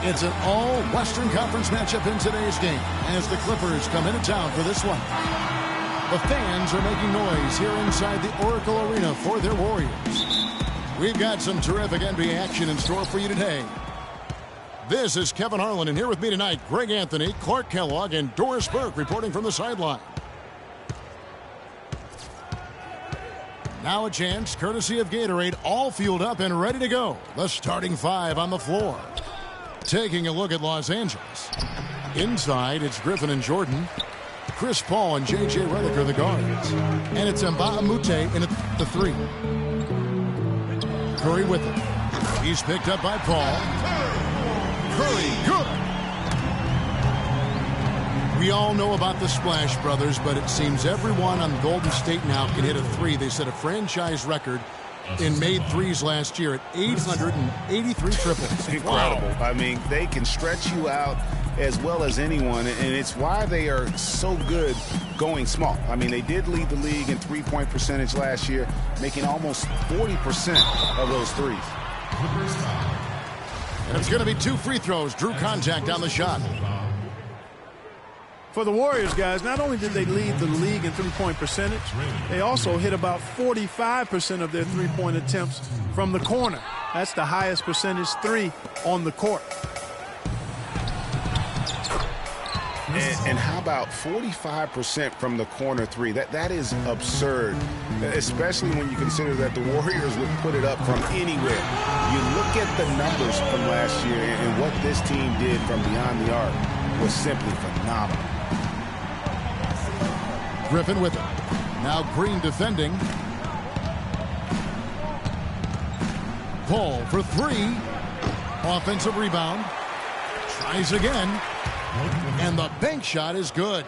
It's an all-Western Conference matchup in today's game as the Clippers come into town for this one. The fans are making noise here inside the Oracle Arena for their Warriors. We've got some terrific NBA action in store for you today. This is Kevin Harlan, and here with me tonight, Greg Anthony, Clark Kellogg, and Doris Burke reporting from the sideline. Now a chance, courtesy of Gatorade, all fueled up and ready to go. The starting five on the floor. Taking a look at Los Angeles. Inside, it's Griffin and Jordan. Chris Paul and J.J. Redick are the guards. And it's Mbah a Moute in at the three. Curry with it. He's picked up by Paul. Curry, good. We all know about the Splash Brothers, but it seems everyone on Golden State now can hit a three. They set a franchise record in made threes last year at 883 triples. Incredible. Wow. I mean, they can stretch you out as well as anyone, and it's why they are so good going small. I mean, they did lead the league in three-point percentage last year, making almost 40% of those threes. And it's going to be two free throws. Drew contact on the shot. For the Warriors, guys, not only did they lead the league in three-point percentage, they also hit about 45% of their three-point attempts from the corner. That's the highest percentage three on the court. And how about 45% from the corner three? That is absurd, especially when you consider that the Warriors would put it up from anywhere. You look at the numbers from last year, and what this team did from beyond the arc was simply phenomenal. Griffin with it. Now Green defending. Paul for three. Offensive rebound. Tries again. And the bank shot is good.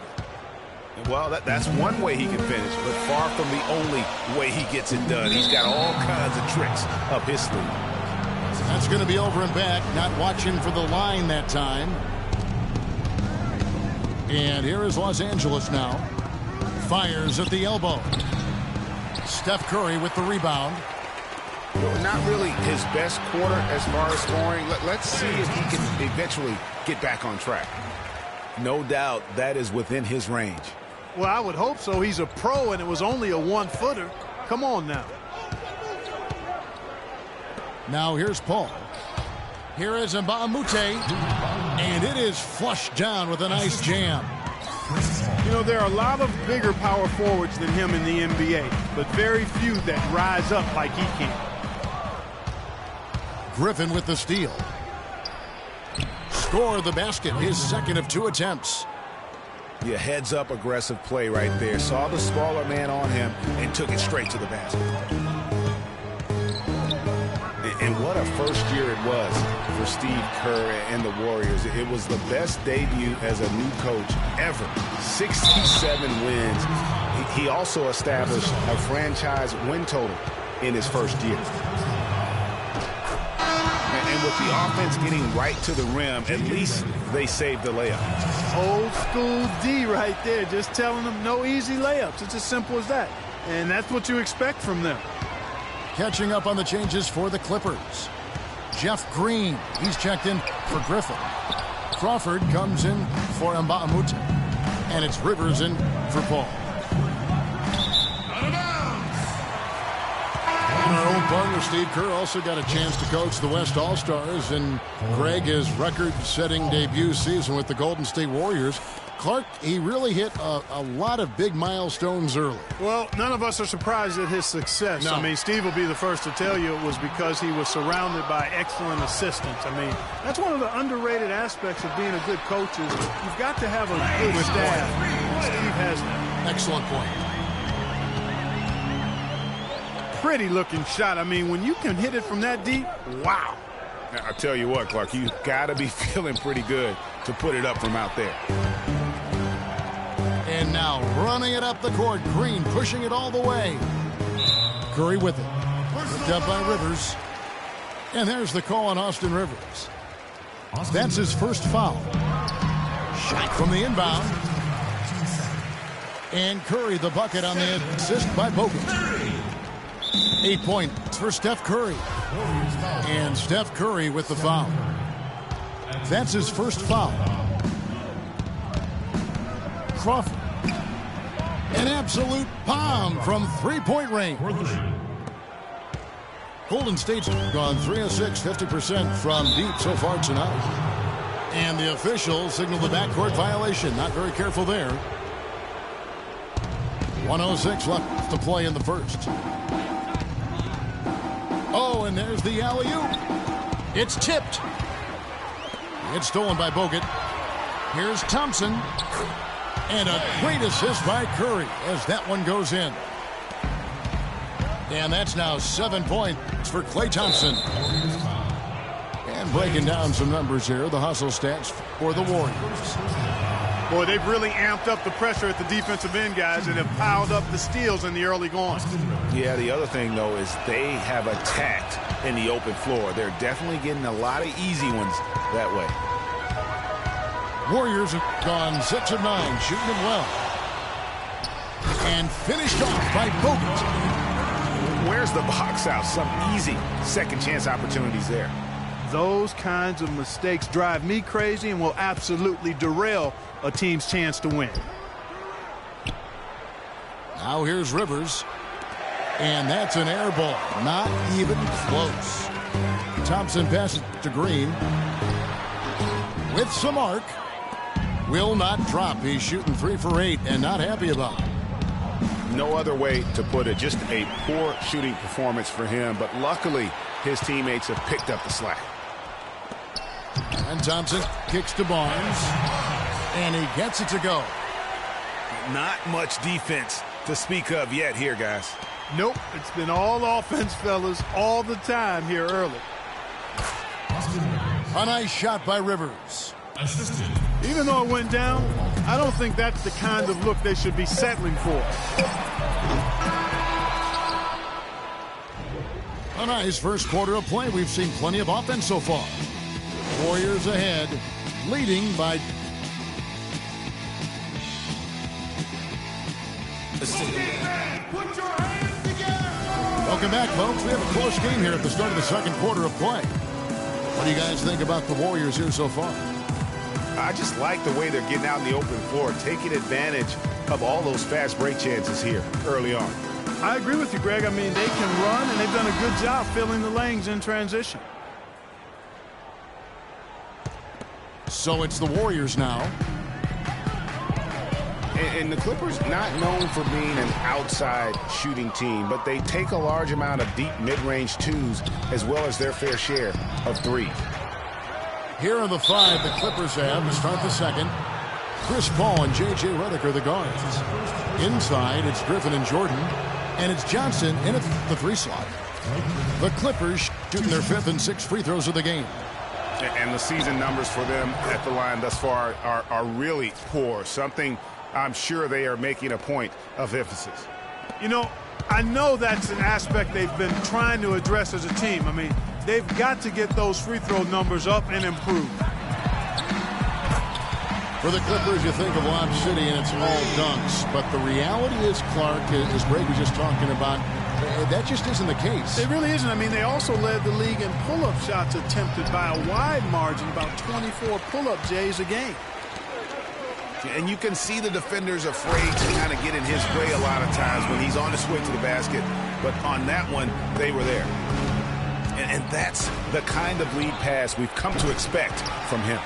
Well, that's one way he can finish, but far from the only way he gets it done. He's got all kinds of tricks up his sleeve. That's going to be over and back. Not watching for the line that time. And here is Los Angeles now. Fires at the elbow. Steph Curry with the rebound. Not really his best quarter as far as scoring. Let's see if he can eventually get back on track. No doubt that is within his range. Well, I would hope so. He's a pro, and it was only a one-footer. Come on now. Now here's Paul. Here is Mbah a Moute. And it is flushed down with a nice jam. You know, there are a lot of bigger power forwards than him in the NBA, but very few that rise up like he can. Griffin with the steal. Score the basket, his second of two attempts. Yeah, heads-up aggressive play right there. Saw the smaller man on him and took it straight to the basket. And what a first year it was for Steve Kerr and the Warriors. It was the best debut as a new coach ever. 67 wins. He also established a franchise win total in his first year. And with the offense getting right to the rim, at least they saved the layup. Old school D right there, just telling them no easy layups. It's as simple as that. And that's what you expect from them. Catching up on the changes for the Clippers. Jeff Green, he's checked in for Griffin. Crawford comes in for Mbah a Moute. And it's Rivers in for Paul. Our own partner Steve Kerr also got a chance to coach the West All-Stars, and Greg, his record-setting debut season with the Golden State Warriors. Clark, he really hit a lot of big milestones early. Well, none of us are surprised at his success. No. I mean, Steve will be the first to tell you it was because he was surrounded by excellent assistants. I mean, that's one of the underrated aspects of being a good coach is you've got to have a good staff. And Steve has that. Excellent point. Pretty looking shot. I mean, when you can hit it from that deep, wow. I'll tell you what, Clark, you've got to be feeling pretty good to put it up from out there. And now running it up the court. Green pushing it all the way. Curry with it. Picked up by Rivers. And there's the call on Austin Rivers. That's his first foul. Shot from the inbound. And Curry the bucket on the assist by Bogut. 8 points for Steph Curry. And Steph Curry with the foul. That's his first foul. Crawford. An absolute bomb from three-point range. Golden State's gone 3 of 6, 50% from deep so far tonight. And the official signaled the backcourt violation. Not very careful there. 1:06 left to play in the first. Oh, and there's the alley-oop. It's tipped. It's stolen by Bogut. Here's Thompson. And a great assist by Curry as that one goes in. And that's now 7 points for Klay Thompson. And breaking down some numbers here, the hustle stats for the Warriors. Boy, they've really amped up the pressure at the defensive end, guys, and have piled up the steals in the early going. Yeah, the other thing, though, is they have attacked in the open floor. They're definitely getting a lot of easy ones that way. Warriors have gone 6 of 9, shooting it well. And finished off by Bogut. Where's the box out? Some easy second chance opportunities there. Those kinds of mistakes drive me crazy and will absolutely derail a team's chance to win. Now here's Rivers. And that's an air ball. Not even close. Thompson passes to Green. With some arc. Will not drop. He's shooting 3 for 8 and not happy about it. No other way to put it. Just a poor shooting performance for him. But luckily, his teammates have picked up the slack. And Thompson kicks to Barnes. And he gets it to go. Not much defense to speak of yet here, guys. Nope. It's been all offense, fellas, all the time here early. A nice shot by Rivers. Even though it went down, I don't think that's the kind of look they should be settling for. A nice first quarter of play. We've seen plenty of offense so far. Warriors ahead, leading by... Welcome back, folks. We have a close game here at the start of the second quarter of play. What do you guys think about the Warriors here so far? I just like the way they're getting out in the open floor, taking advantage of all those fast break chances here early on. I agree with you, Greg. I mean, they can run, and they've done a good job filling the lanes in transition. So it's the Warriors now. And the Clippers not known for being an outside shooting team, but they take a large amount of deep mid-range twos as well as their fair share of threes. Here are the 5 the Clippers have to start the second. Chris Paul and J.J. Redick are the guards. Inside, it's Griffin and Jordan. And it's Johnson in at the 3 slot. The Clippers shooting their 5th and 6th free throws of the game. And the season numbers for them at the line thus far are really poor. Something I'm sure they are making a point of emphasis. You know, I know that's an aspect they've been trying to address as a team. I mean, they've got to get those free throw numbers up and improve. For the Clippers, you think of Lob City and it's all dunks. But the reality is, Clark, as Greg was just talking about, that just isn't the case. It really isn't. I mean, they also led the league in pull-up shots attempted by a wide margin, about 24 pull-up Jays a game. And you can see the defenders afraid to kind of get in his way a lot of times when he's on his way to the basket. But on that one, they were there. And that's the kind of lead pass we've come to expect from him.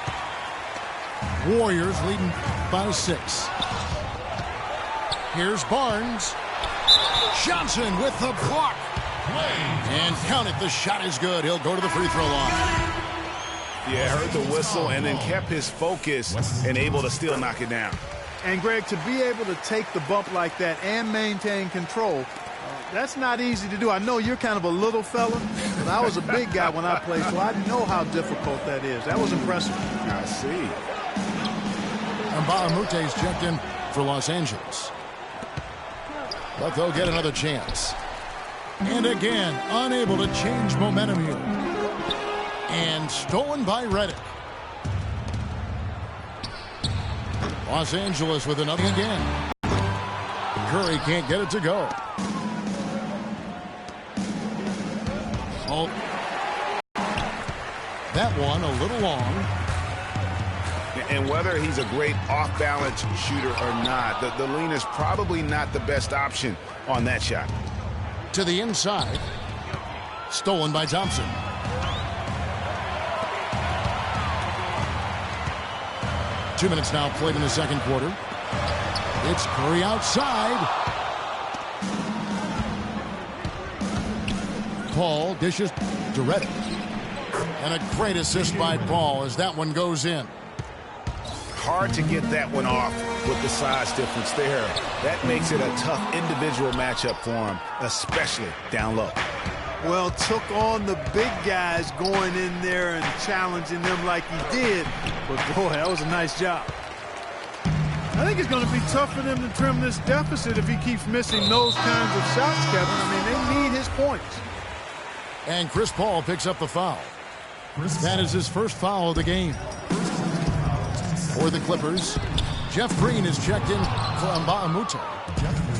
Warriors leading by 6. Here's Barnes. Johnson with the block. And count it, the shot is good. He'll go to the free throw line. Yeah, heard the whistle and then kept his focus and able to still knock it down. And, Greg, to be able to take the bump like that and maintain control, that's not easy to do. I know you're kind of a little fella, but I was a big guy when I played, so I know how difficult that is. That was impressive. I see. And Bahamute's checked in for Los Angeles. But they'll get another chance. And again, unable to change momentum here. And stolen by Redick. Los Angeles with another again. Curry can't get it to go. Oh, that one a little long. And whether he's a great off-balance shooter or not, the lean is probably not the best option on that shot. To the inside. Stolen by Thompson. Two minutes now played in the second quarter. It's Curry outside. Paul dishes to Redick. And a great assist by Paul as that one goes in. Hard to get that one off with the size difference there. That makes it a tough individual matchup for him, especially down low. Well, took on the big guys going in there and challenging them like he did. But, boy, that was a nice job. I think it's going to be tough for them to trim this deficit if he keeps missing those kinds of shots, Kevin. I mean, they need his points. And Chris Paul picks up the foul. That is his first foul of the game. For the Clippers, Jeff Green is checked in for Mbah-a-Moute.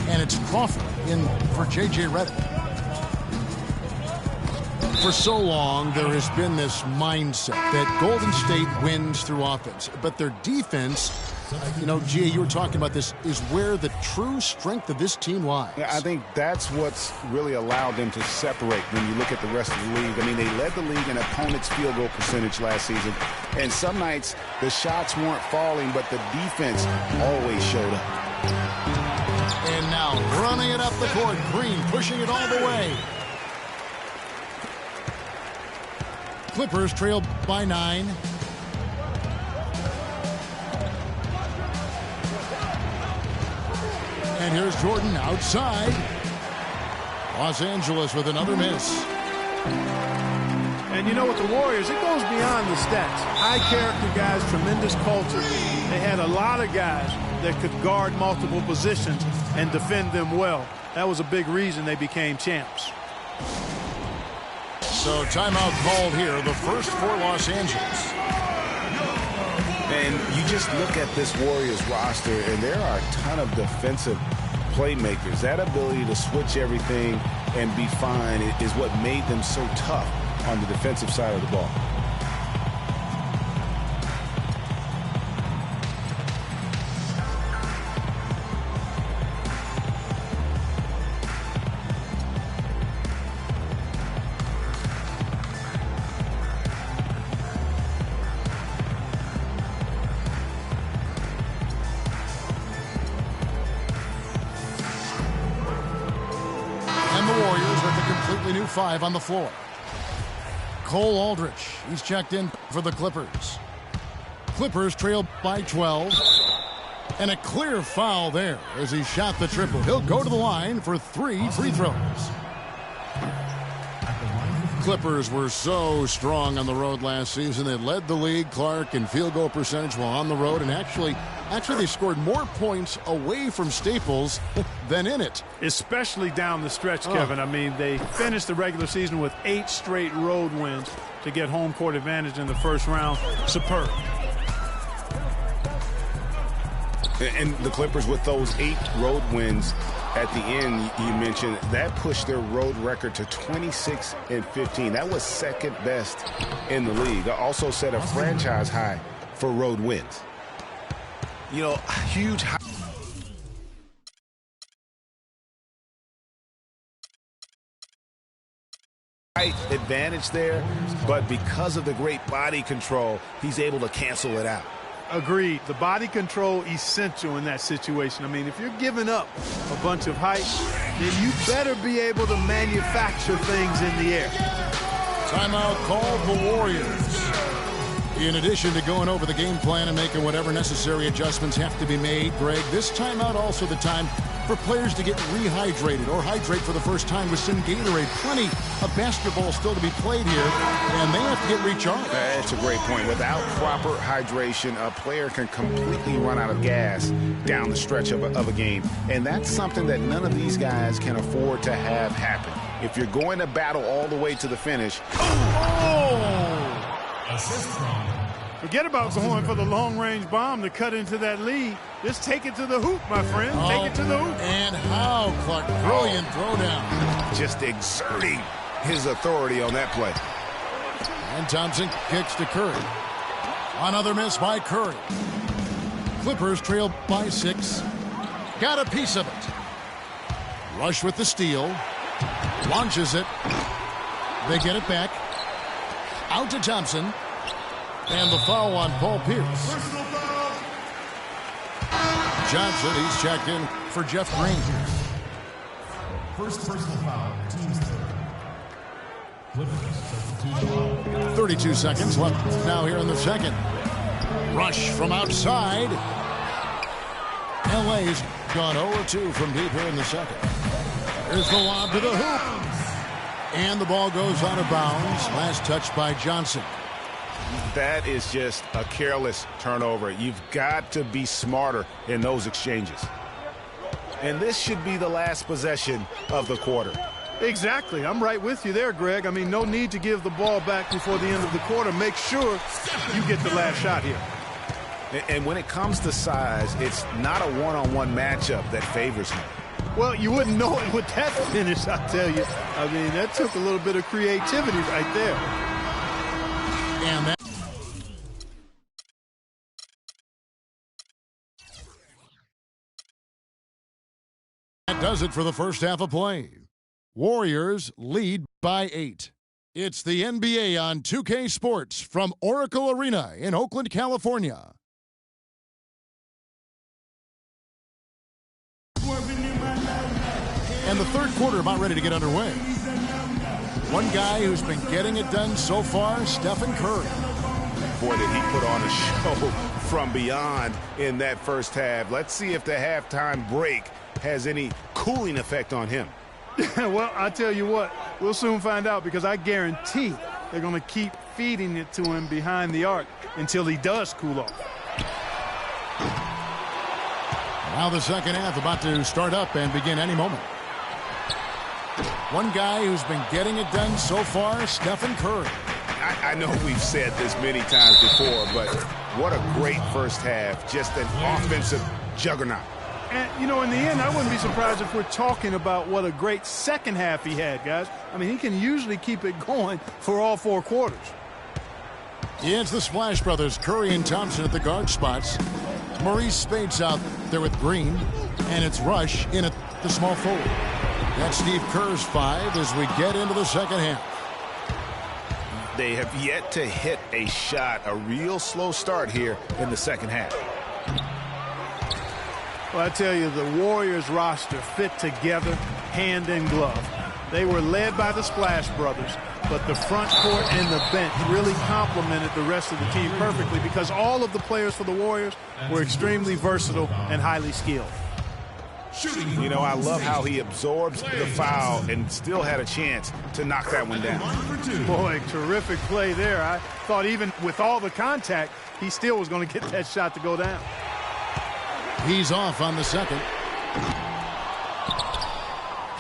And it's Crawford in for J.J. Redick. For so long, there has been this mindset that Golden State wins through offense. But their defense, you know, G, you were talking about this, is where the true strength of this team lies. Yeah, I think that's what's really allowed them to separate when you look at the rest of the league. I mean, they led the league in opponents' field goal percentage last season. And some nights, the shots weren't falling, but the defense always showed up. And now running it up the court, Green pushing it all the way. Clippers trail by 9. And here's Jordan outside. Los Angeles with another miss. And you know, with the Warriors, it goes beyond the stats. High character guys, tremendous culture. They had a lot of guys that could guard multiple positions and defend them well. That was a big reason they became champs. So timeout called here, the first for Los Angeles. And you just look at this Warriors roster, and there are a ton of defensive playmakers. That ability to switch everything and be fine is what made them so tough on the defensive side of the ball. New 5 on the floor. Cole Aldrich, he's checked in for the Clippers. Clippers trail by 12. And a clear foul there as he shot the triple. He'll go to the line for 3 free throws. Clippers were so strong on the road last season. They led the league, Clark, in field goal percentage while on the road. And actually they scored more points away from Staples than in it. Especially down the stretch, Kevin. I mean, they finished the regular season with 8 straight road wins to get home court advantage in the first round. Superb. And the Clippers, with those 8 road wins at the end, you mentioned, that pushed their road record to 26-15. That was second best in the league. Also set a franchise high for road wins. You know, huge height advantage there, but because of the great body control, he's able to cancel it out. Agreed. The body control essential in that situation. I mean, if you're giving up a bunch of height, then you better be able to manufacture things in the air. Timeout called the Warriors. In addition to going over the game plan and making whatever necessary adjustments have to be made, Greg, this timeout also the time for players to get rehydrated or hydrate for the first time with some Gatorade. Plenty of basketball still to be played here, and they have to get recharged. That's a great point. Without proper hydration, a player can completely run out of gas down the stretch of a game. And that's something that none of these guys can afford to have happen. If you're going to battle all the way to the finish. Forget about going for the long-range bomb to cut into that lead. Just take it to the hoop, my friend. Take it to the hoop. And how, Clark. Brilliant throwdown. Just exerting his authority on that play. And Thompson kicks to Curry. Another miss by Curry. Clippers trail by 6. Got a piece of it. Rush with the steal. Launches it. They get it back. Out to Thompson. And the foul on Paul Pierce. Johnson, he's checked in for Jeff Green. First personal foul, team's third. 32 seconds left now here in the second. Rush from outside. LA's gone 0-2 from deep here in the second. Here's the lob to the hoop. And the ball goes out of bounds. Last touch by Johnson. That is just a careless turnover. You've got to be smarter in those exchanges. And this should be the last possession of the quarter. Exactly. I'm right with you there, Greg. I mean, no need to give the ball back before the end of the quarter. Make sure you get the last shot here. And when it comes to size, it's not a one-on-one matchup that favors him. Well, you wouldn't know it with that finish, I tell you. I mean, that took a little bit of creativity right there. And that does it for the first half of play. Warriors lead by 8. It's the NBA on 2K Sports from Oracle Arena in Oakland, California. And the third quarter about ready to get underway. One guy who's been getting it done so far, Stephen Curry. Boy, did he put on a show from beyond in that first half. Let's see if the halftime break has any cooling effect on him. Well, I tell you what, we'll soon find out, because I guarantee they're going to keep feeding it to him behind the arc until he does cool off. Now the second half about to start up and begin any moment. One guy who's been getting it done so far, Stephen Curry. I know we've said this many times before, but what a great first half. Just an offensive juggernaut. And, you know, in the end, I wouldn't be surprised if we're talking about what a great second half he had, guys. I mean, he can usually keep it going for all 4 quarters. Yeah, it's the Splash Brothers, Curry and Thompson at the guard spots. Maurice Spade's out there with Green, and it's Rush in at the small forward. That's Steve Kerr's 5 as we get into the second half. They have yet to hit a shot, a real slow start here in the second half. Well, I tell you, the Warriors roster fit together hand in glove. They were led by the Splash Brothers, but the front court and the bench really complemented the rest of the team perfectly, because all of the players for the Warriors were extremely versatile and highly skilled. You know, I love how he absorbs the foul and still had a chance to knock that one down. Boy, terrific play there. I thought even with all the contact, he still was going to get that shot to go down. He's off on the second.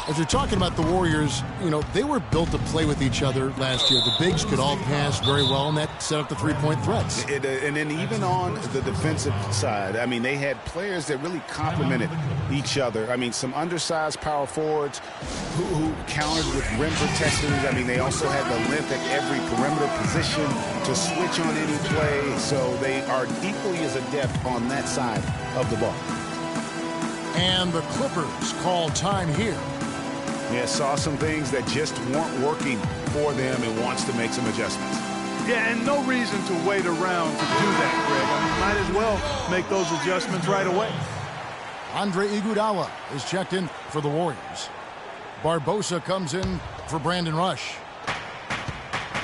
As you're talking about the Warriors, you know, they were built to play with each other last year. The bigs could all pass very well, and that set up the three-point threats. And then even on the defensive side, I mean, they had players that really complemented each other. I mean, some undersized power forwards who countered with rim protectors. I mean, they also had the length at every perimeter position to switch on any play. So they are equally as adept on that side of the ball. And the Clippers call time here. Yeah, saw some things that just weren't working for them and wants to make some adjustments. Yeah, and no reason to wait around to do that, Greg. I mean, might as well make those adjustments right away. Andre Iguodala is checked in for the Warriors. Barbosa comes in for Brandon Rush.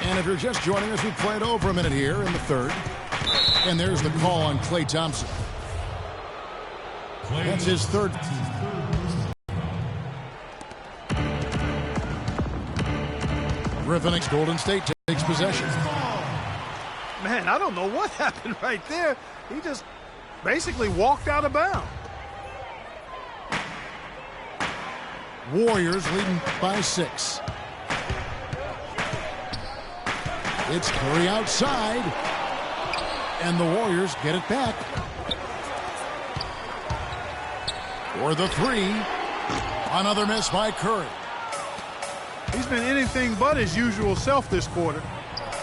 And if you're just joining us, we played over a minute here in the third. And there's the call on Klay Thompson. That's his third. Griffin, Golden State takes possession. Man, I don't know what happened right there. He just basically walked out of bounds. Warriors leading by 6. It's Curry outside. And the Warriors get it back. For the 3. Another miss by Curry. He's he's been anything but his usual self this quarter.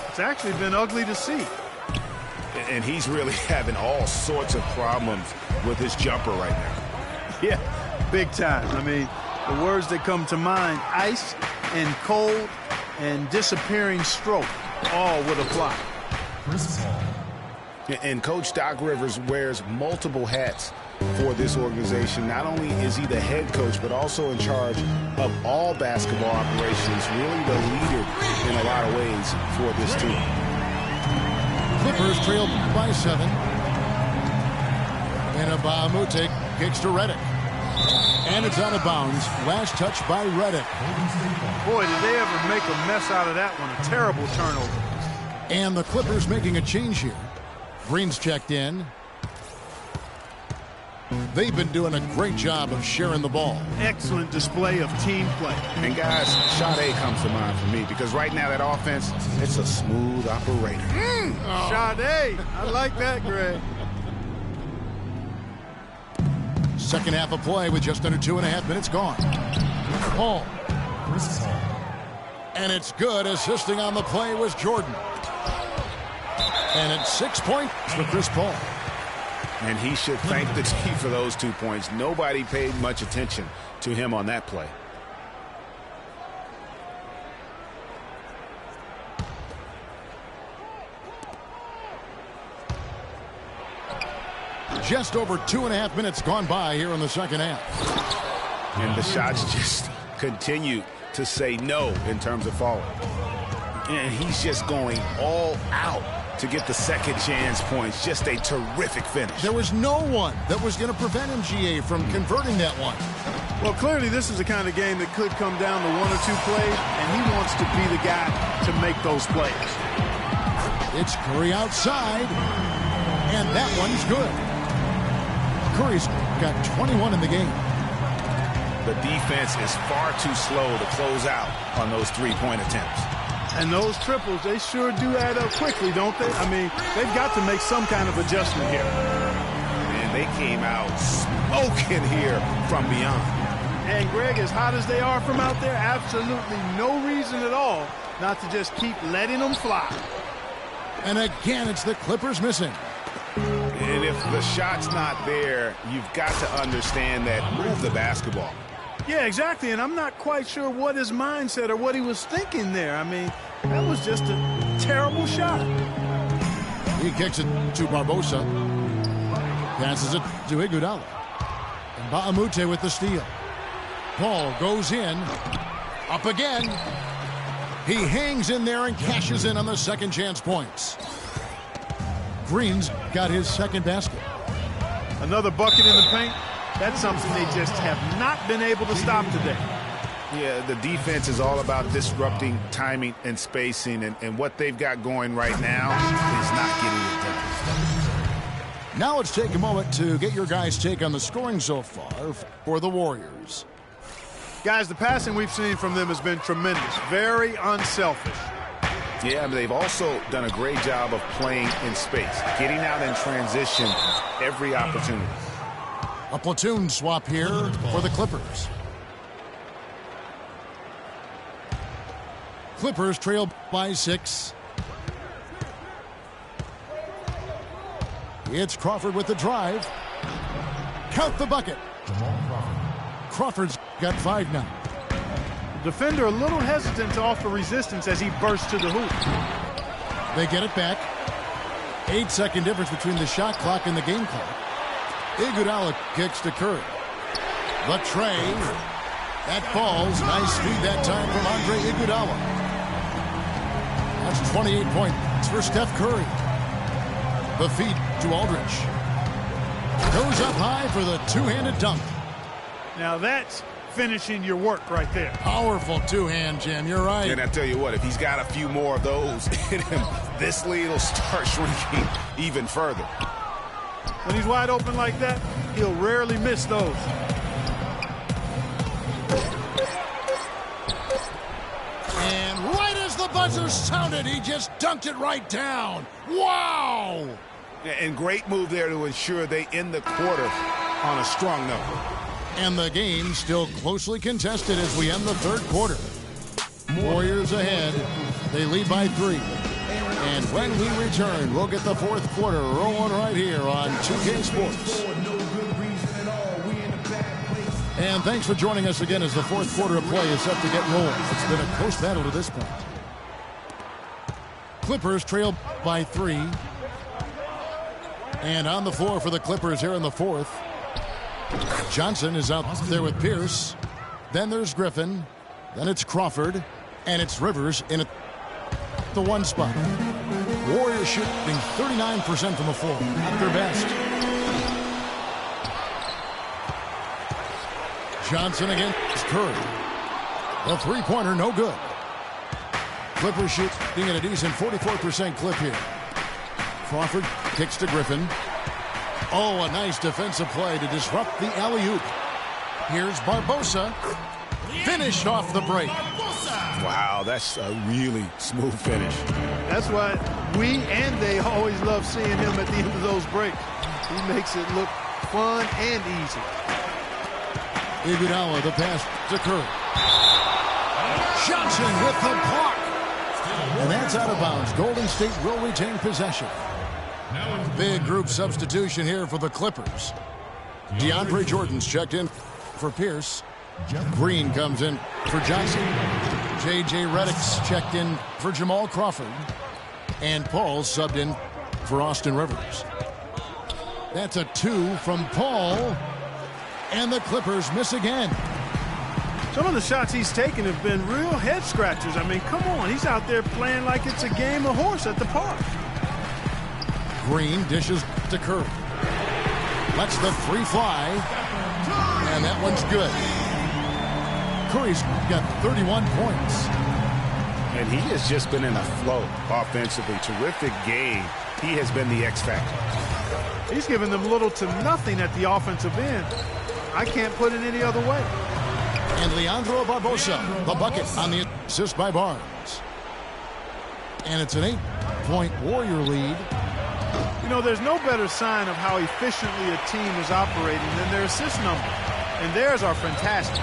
It's actually been ugly to see. And he's really having all sorts of problems with his jumper right now. Yeah, big time. I mean, the words that come to mind, ice and cold and disappearing stroke, all would apply. Chris Paul. And Coach Doc Rivers wears multiple hats for this organization. Not only is he the head coach, but also in charge of all basketball operations, really the leader in a lot of ways for this team. Clippers trail by 7. And Mbah a Moute kicks to Redick. And it's out of bounds. Last touch by Redick. Boy, did they ever make a mess out of that one. A terrible turnover. And the Clippers making a change here. Green's checked in. They've been doing a great job of sharing the ball. Excellent display of team play. And guys, Sade comes to mind for me because right now that offense, it's a smooth operator. Sade, I like that, Greg. Second half of play with just under 2.5 minutes gone. Paul. Chris Paul. And it's good. Assisting on the play was Jordan. And it's 6 points for Chris Paul. And he should thank the team for those 2 points. Nobody paid much attention to him on that play. Just over 2.5 minutes gone by here in the second half. And the shots just continue to say no in terms of falling. And he's just going all out to get the second chance points. Just a terrific finish. There was no one that was going to prevent MGA from converting that one. Well, clearly this is the kind of game that could come down to 1 or 2 plays, and he wants to be the guy to make those plays. It's Curry outside, and that one's good. Curry's got 21 in the game. The defense is far too slow to close out on those three-point attempts. And those triples, they sure do add up quickly, don't they? I mean, they've got to make some kind of adjustment here. And they came out smoking here from beyond. And, Greg, as hot as they are from out there, absolutely no reason at all not to just keep letting them fly. And again, it's the Clippers missing. And if the shot's not there, you've got to understand that. Move the basketball. Yeah, exactly, and I'm not quite sure what his mindset or what he was thinking there. I mean, that was just a terrible shot. He kicks it to Barbosa. Passes it to Iguodala. And Mbah a Moute with the steal. Paul goes in. Up again. He hangs in there and cashes in on the second chance points. Green's got his second basket. Another bucket in the paint. That's something they just have not been able to stop today. Yeah, the defense is all about disrupting timing and spacing, and what they've got going right now is not getting it done. Now let's take a moment to get your guys' take on the scoring so far for the Warriors. Guys, the passing we've seen from them has been tremendous. Very unselfish. Yeah, but they've also done a great job of playing in space, getting out in transition every opportunity. A platoon swap here for the Clippers. Clippers trail by 6. It's Crawford with the drive. Count the bucket. Crawford's got 5 now. Defender a little hesitant to offer resistance as he bursts to the hoop. They get it back. 8-second difference between the shot clock and the game clock. Iguodala kicks to Curry. The tray. That falls. Nice feed that time from Andre Iguodala. That's 28 points for Steph Curry. The feed to Aldridge. Goes up high for the two-handed dunk. Now that's finishing your work right there. Powerful two-hand jam. You're right. And I tell you what, if he's got a few more of those in him, this lead will start shrinking even further. When he's wide open like that, he'll rarely miss those. And right as the buzzer sounded, he just dunked it right down. Wow! And great move there to ensure they end the quarter on a strong note. And the game still closely contested as we end the third quarter. Warriors ahead. They lead by 3. And when we return, we'll get the fourth quarter rolling right here on 2K Sports. And thanks for joining us again as the fourth quarter of play is set to get rolling. It's been a close battle to this point. Clippers trail by 3. And on the floor for the Clippers here in the fourth. Johnson is out there with Pierce. Then there's Griffin. Then it's Crawford. And it's Rivers in the 1 spot. Warriors shooting 39% from the floor. At their best. Johnson against Curry. The three-pointer, no good. Clippers shooting at a decent 44% clip here. Crawford kicks to Griffin. Oh, a nice defensive play to disrupt the alley-oop. Here's Barbosa. Finished off the break. Wow, that's a really smooth finish. That's why we and they always love seeing him at the end of those breaks. He makes it look fun and easy. Iguodala, the pass to Curry. Johnson with the block. And that's out of bounds. Golden State will retain possession. Big group substitution here for the Clippers. DeAndre Jordan's checked in for Pierce. Green comes in for Johnson. J.J. Redick's checked in for Jamal Crawford. And Paul subbed in for Austin Rivers. That's a 2 from Paul. And the Clippers miss again. Some of the shots he's taken have been real head scratchers. I mean, come on. He's out there playing like it's a game of horse at the park. Green dishes to Curry. Lets the 3 fly. And that one's good. Curry's got 31 points. And he has just been in a flow offensively. Terrific game. He has been the X factor. He's given them little to nothing at the offensive end. I can't put it any other way. And Leandro Barbosa, the bucket on the assist by Barnes. And it's an 8-point Warrior lead. You know, there's no better sign of how efficiently a team is operating than their assist number. And theirs are fantastic.